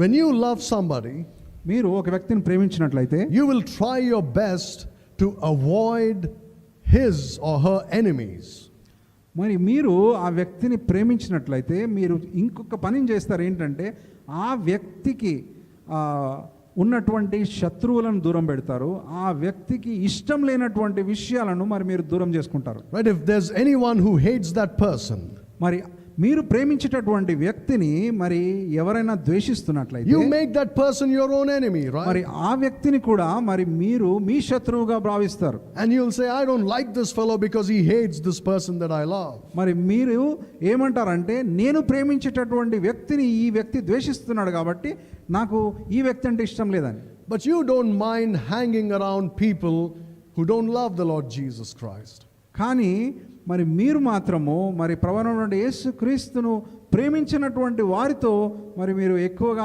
when you love somebody, మీరు ఒక వ్యక్తిని ప్రేమించినట్లయితే you will try your best to avoid his or her enemies. మరి మీరు ఆ వ్యక్తిని ప్రేమించినట్లయితే మీరు ఇంకొక పని చేస్తారు ఏంటంటే ఆ వ్యక్తికి ఉన్నటువంటి శత్రువులను దూరం పెడతారు, ఆ వ్యక్తికి ఇష్టం లేనటువంటి విషయాలను మరి మీరు దూరం చేసుకుంటారు. Right, if there's anyone who hates that person, మరి మీరు ప్రేమించేటటువంటి వ్యక్తిని మరి ఎవరైనా ద్వేషిస్తున్నట్లయితే you make that person your own enemy, right? మరి ఆ వ్యక్తిని కూడా మరి మీరు మీ శత్రువుగా భావిస్తారు. And you'll say, I don't like this fellow because he hates this person that I love. మరి మీరు ఏమంటారంటే నేను ప్రేమించేటటువంటి వ్యక్తిని ఈ వ్యక్తి ద్వేషిస్తున్నాడు కాబట్టి నాకు ఈ వ్యక్తి అంటే ఇష్టం లేదని. But you don't mind hanging around people who don't love the Lord Jesus Christ. కానీ మరి మీరు మాత్రము మరి ప్రభువైనటువంటి యేసుక్రీస్తును ప్రేమించినటువంటి వారితో మరి మీరు ఎక్కువగా